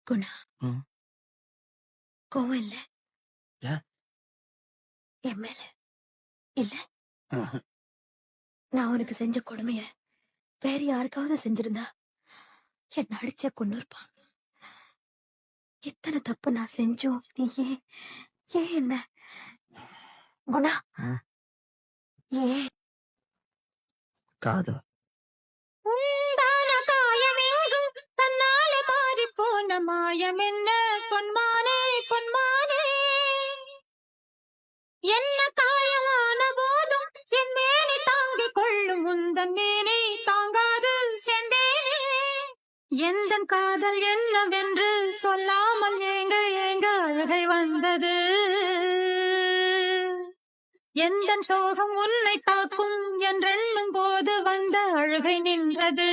குணா, ம். கோவம் இல்ல ஏன்? என் மேல? இல்ல, ம்ஹ்ம். நான் உனக்கு செஞ்ச கொடுமைய வேற யாருக்காவது செஞ்சிருந்தா என்ன அடிச்ச கொண்டு இருப்பான். இத்தனை தப்பு நான் செஞ்சோம், நீ ஏன் ஏன் என்ன குணா ம். ஏன் காதல். உண்டான காயமெங்கும் தன்னாலே மாறிப் போன மாயம் என்ன பொன்மானே பொன்மானே. என்ன காயமான போதும் என் மேனி தாங்கிக் கொள்ளும் உந்தன் மேனி தாங்காது செந்தேனே. எந்தன் காதல் என்னவென்று சொல்லாமல் ஏங்க ஏங்க அழுகை வந்தது. எந்தன் சோகம் உன்னை தாக்கும் என்றெண்ணும் போது வந்த அழுகை நின்றது.